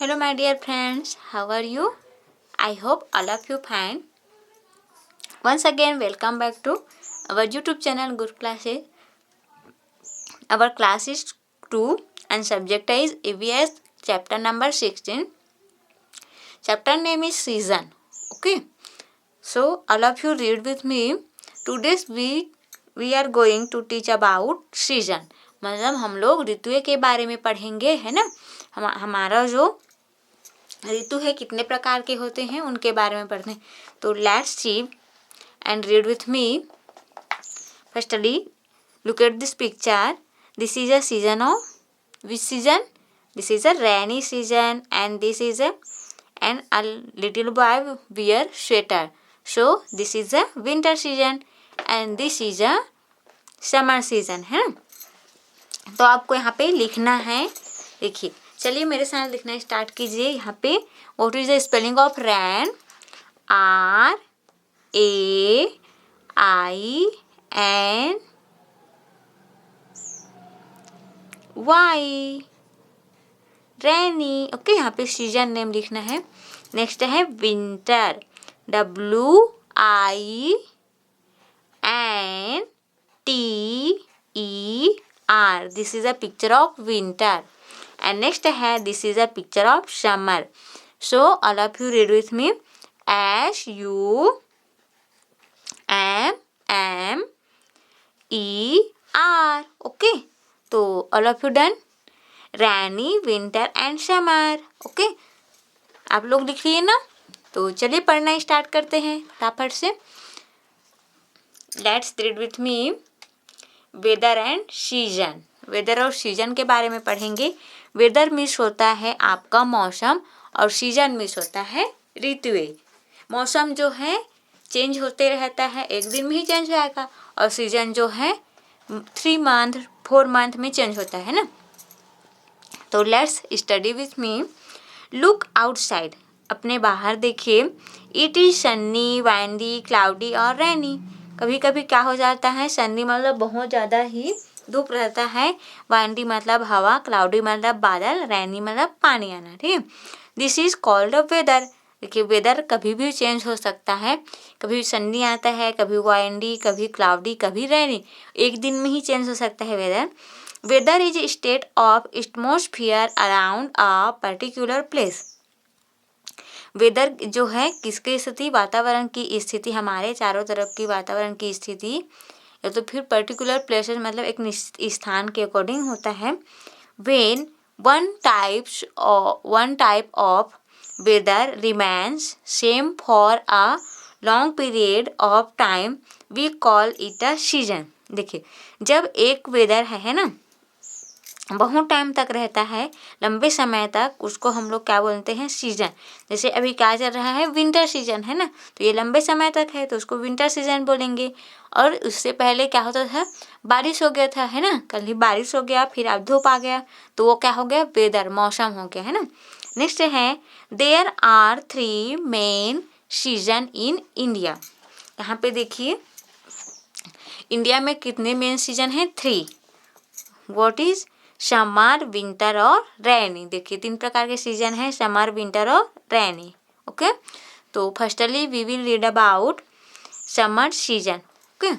Hello my dear friends, how are you? I hope all of you fine. Once again welcome back to our YouTube channel Good Classes. Our class is 2 and subject is EVS chapter number 16. Chapter name is season. Okay. So all of you read with me. Today's we are going to teach about season. मतलब हम लोग ऋतुएं के बारे में पढ़ेंगे, है ना। हमारा जो ऋतु है कितने प्रकार के होते हैं उनके बारे में पढ़ते हैं. तो let's see and read with me. Firstly look at this picture. This is a season of which season? This is a rainy season and this is a little boy wear sweater. So this is a winter season and this is a summer season, है ना. तो आपको यहाँ पे लिखना है. देखिए, चलिए मेरे साथ लिखना स्टार्ट कीजिए. यहाँ पे what is the spelling of rain? RAINY. Rainy. Okay, यहाँ पे सीजन नेम लिखना है. नेक्स्ट है winter. WINTER. This is a picture of winter. And next है this is a picture of summer. So all of you read with me. SUMMER. Okay, तो all of you done. Rainy, winter and summer. Okay, आप लोग लिख लिए ना. तो चलिए पढ़ना स्टार्ट करते हैं फटाफट से. Let's read with me. Weather and season. Weather और सीजन के बारे में पढ़ेंगे. वेदर मीन्स होता है आपका मौसम और सीजन मीन्स होता है ऋतुएं. मौसम जो है चेंज होते रहता है, एक दिन में ही चेंज हो जाएगा. और सीजन जो है 3 मंथ 4 मंथ में चेंज होता है ना. तो let's study with me. Look outside. अपने बाहर देखिए. It is Sunny, windy, cloudy और रैनी. कभी कभी क्या हो जाता है, सन्नी मतलब बहुत ज़्यादा ही धूप रहता है, वाइंडी मतलब हवा, क्लाउडी मतलब बादल, रैनी मतलब पानी आना. ठीक है. This is called a weather. देखिए, वेदर कभी भी चेंज हो सकता है. कभी सन्नी आता है, कभी वाइंडी, कभी क्लाउडी, कभी रैनी. एक दिन में ही चेंज हो सकता है weather. Weather is state of atmosphere around a particular place. Weather जो है किसकी स्थिति? वातावरण की स्थिति, हमारे चारों तरफ की वातावरण की स्थिति, या तो फिर पर्टिकुलर प्लेसेस मतलब एक निश्चित स्थान के अकॉर्डिंग होता है. When one type of weather remains same for a long period of time we call it a season. देखिए, जब एक वेदर है ना बहुत टाइम तक रहता है, लंबे समय तक, उसको हम लोग क्या बोलते हैं? सीजन. जैसे अभी क्या चल रहा है? विंटर सीजन है ना. तो ये लंबे समय तक है तो उसको विंटर सीजन बोलेंगे. और उससे पहले क्या होता था? बारिश हो गया था, है ना. कल ही बारिश हो गया, फिर अब धूप आ गया, तो वो क्या हो गया? वेदर, मौसम हो गया, है ना. नेक्स्ट है there are 3 main season in India. यहाँ पे देखिए, इंडिया में कितने मेन सीजन हैं? 3. What is? समर, विंटर और रैनी. देखिए, 3 प्रकार के सीजन हैं, समर, विंटर और रैनी. ओके, तो firstly we will read about summer season. Okay,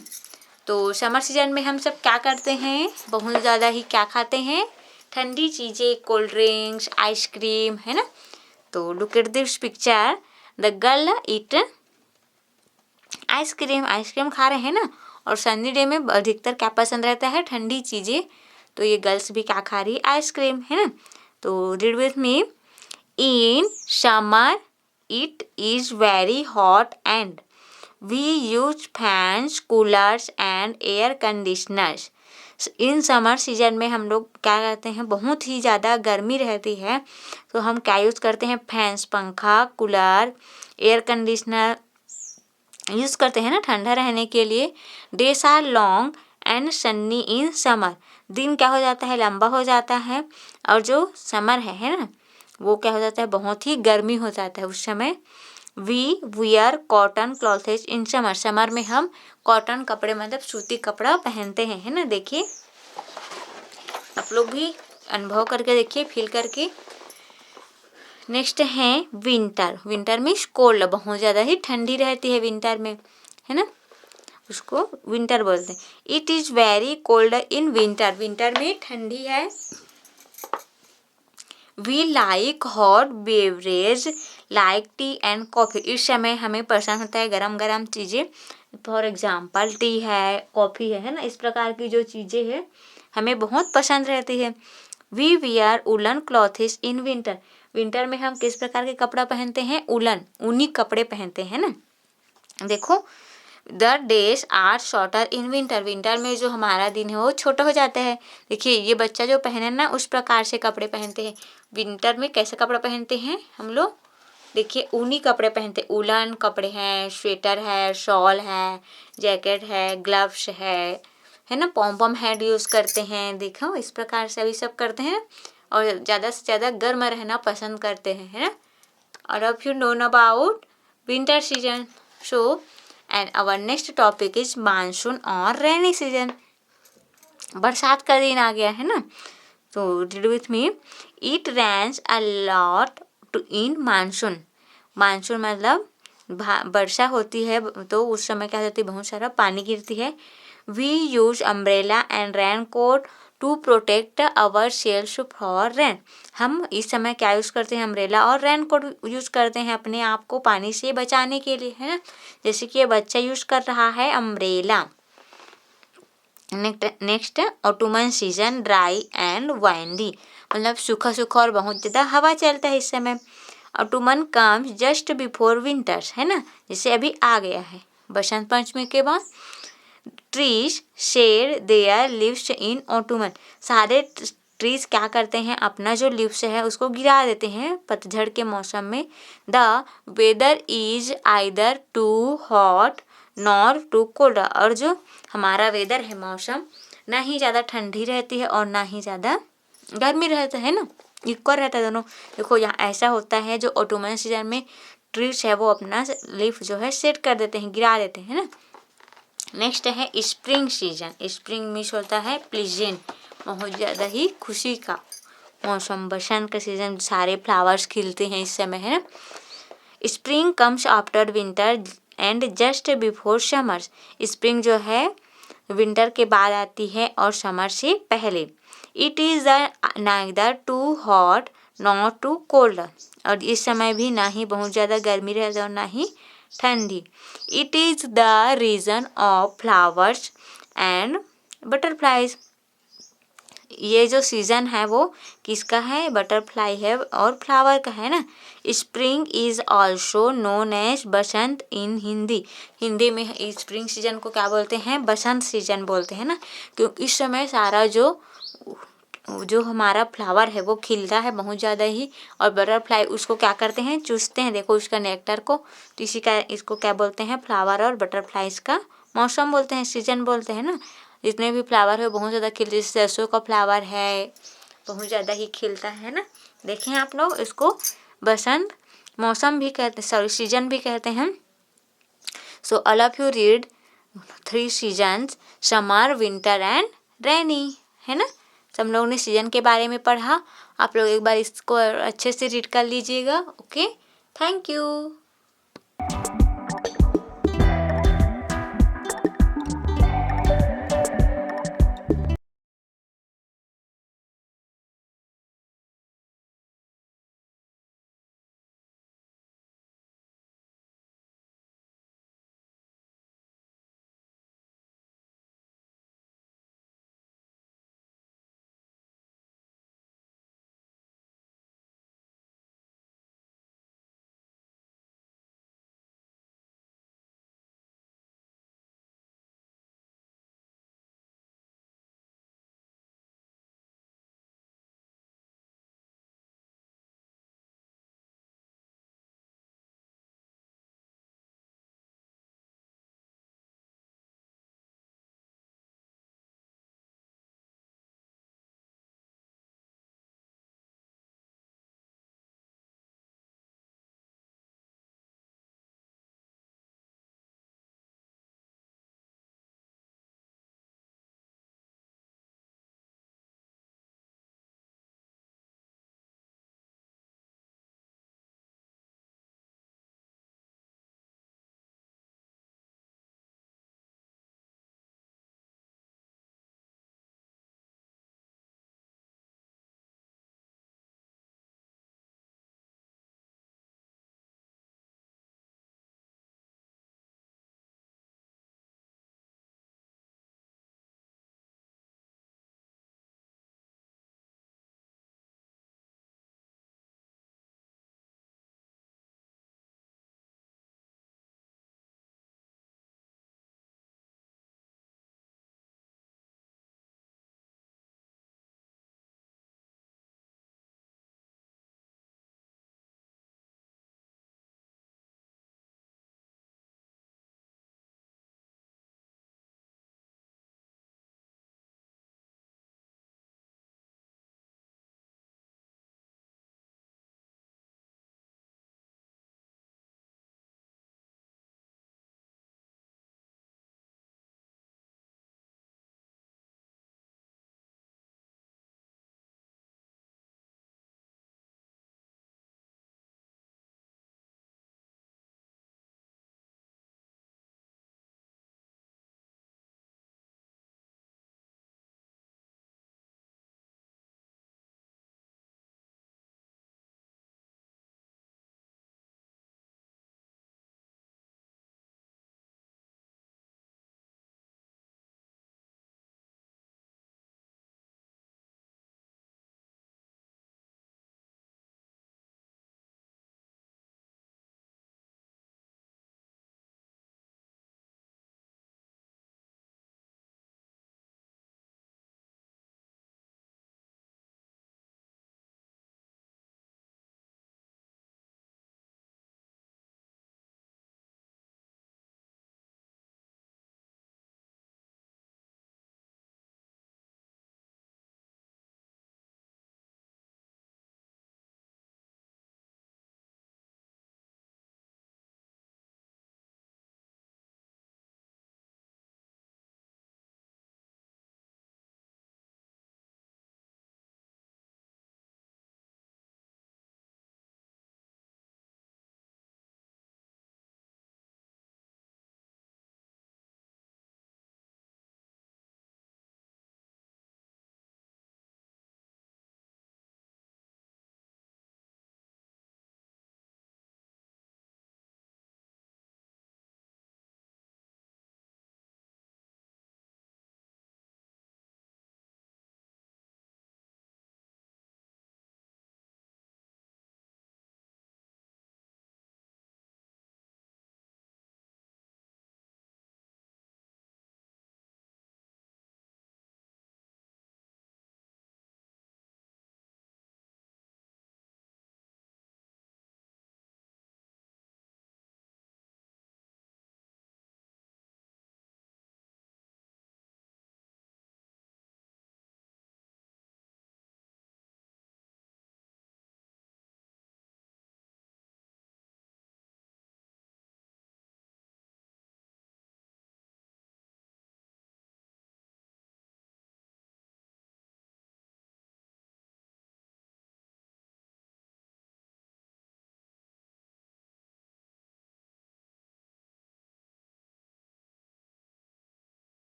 तो समर सीजन में हम सब क्या करते हैं? बहुत ज़्यादा ही क्या खाते हैं? ठंडी चीज़ें, कोल्ड ड्रिंक्स, आइसक्रीम, है ना. तो look at this picture. The girl eat ice cream खा रहे हैं ना. और सनी डे में अधिकतर क्या पसंद रहता है? ठंडी चीज़ें. तो ये गर्ल्स भी क्या खा रही है? आइसक्रीम, है ना. तो read with me. In summer it is very hot and we use fans, coolers and air conditioners. In summer season में हम लोग क्या करते हैं? बहुत ही ज़्यादा गर्मी रहती है, तो हम क्या यूज़ करते हैं? फैंस, पंखा, कूलर, एयर कंडीशनर यूज़ करते हैं ना ठंडा रहने के लिए. Days are long and sunny in summer. दिन क्या हो जाता है? लंबा हो जाता है. और जो समर है ना, वो क्या हो जाता है? बहुत ही गर्मी हो जाता है उस समय. We wear cotton clothes in summer. Summer में हम कॉटन कपड़े मतलब सूती कपड़ा पहनते हैं, है ना. देखिए, आप लोग भी अनुभव करके देखिए, फील करके. नेक्स्ट है विंटर। विंटर मीन्स कोल्ड, बहुत ज़्यादा ही ठंडी रहती है विंटर में, है ना, उसको विंटर बोलते हैं। It is very cold in winter. Winter में ठंडी है। We like hot beverage like tea and coffee. इस समय हमें पसंद होता है गरम गरम चीज़ें, फॉर एग्जाम्पल टी है, कॉफ़ी है ना, इस प्रकार की जो चीज़ें हैं हमें बहुत पसंद रहती है। We wear woollen clothes in winter. Winter में हम किस प्रकार के कपड़ा पहनते हैं? उलन, ऊनी कपड़े पहनते हैं ना। देखो, the days are shorter in winter. Winter में जो हमारा दिन है वो छोटा हो जाता है। देखिए, ये बच्चा जो पहने ना उस प्रकार से कपड़े पहनते हैं। विंटर में कैसे कपड़ा पहनते हैं हम लोग? देखिए, ऊनी कपड़े पहनते, उलन कपड़े हैं, स्वेटर है, शॉल है, जैकेट है, ग्लव्स है ना, पॉम पॉम हेड यूज़ करते हैं। देखो, इस प्रकार से अभी सब करते हैं और ज़्यादा से ज़्यादा गर्म रहना पसंद करते हैं, है ना। और अब you know about winter season. So and our next topic is monsoon और रेनी सीजन। बरसात का दिन आ गया है ना, तो read with me. It rains a lot too in monsoon. Monsoon मतलब वर्षा होती है, तो उस समय क्या होती है, बहुत सारा पानी गिरती है। We use umbrella and rain coat to protect our self for rain. हम इस समय क्या यूज़ करते हैं? अम्ब्रेला और रेन कोट यूज़ करते हैं अपने आप को पानी से बचाने के लिए, है ना। जैसे कि ये बच्चा यूज़ कर रहा है umbrella. Next Ottoman season, dry and windy, मतलब सूखा सूखा और बहुत ज़्यादा हवा चलता है इस समय। Ottoman comes just before winters, है ना, जैसे अभी आ गया है बसंत पंचमी के बाद। Trees shade there leaves in Ottoman. सारे ट्रीज क्या करते हैं? अपना जो लीव्स है उसको गिरा देते हैं पतझड़ के मौसम में। The weather is either too hot nor too cold. और जो हमारा वेदर है, मौसम, ना ही ज़्यादा ठंडी रहती है और ना ही ज़्यादा गर्मी रहता है ना, इक्वल रहता है दोनों। देखो, यहाँ ऐसा होता है जो ऑटोमन सीजन में ट्रीज है वो अपना लीफ जो है सेट कर देते हैं, गिरा देते हैं ना। नेक्स्ट है स्प्रिंग सीजन। स्प्रिंग मीन्स होता है प्लीजेंट, बहुत ज़्यादा ही खुशी का मौसम। बसंत का सीजन, सारे फ्लावर्स खिलते हैं इस समय, है ना। Spring comes after winter and just before summers. Spring जो है विंटर के बाद आती है और समर से पहले। It is neither too hot not too cold. और इस समय भी ना ही बहुत ज़्यादा गर्मी रहती है और ना ही ठंडी। It is the reason of flowers and butterflies. ये जो सीज़न है वो किसका है? बटरफ्लाई है और फ्लावर का, है ना। Spring is also known as basant in Hindi. Hindi में स्प्रिंग सीजन को क्या बोलते हैं? बसंत सीजन बोलते हैं ना, क्योंकि इस समय सारा जो हमारा फ्लावर है वो खिलता है बहुत ज़्यादा ही, और बटरफ्लाई उसको क्या करते हैं? चूसते हैं, देखो उसका नेक्टर को। तो इसी का इसको क्या बोलते हैं? फ्लावर और बटरफ्लाइज का मौसम बोलते हैं, सीजन बोलते हैं ना। जितने भी फ्लावर है बहुत ज़्यादा खिलते, जैसे सरसों का फ्लावर है बहुत ज़्यादा ही खिलता है ना। देखें आप लोग, इसको बसंत मौसम भी कहते, सॉरी सीजन भी कहते हैं। सो all of you read 3 seasons, summer, winter and rainy, है ना। सब लोगों ने सीजन के बारे में पढ़ा। आप लोग एक बार इसको अच्छे से रीड कर लीजिएगा। Okay, thank you.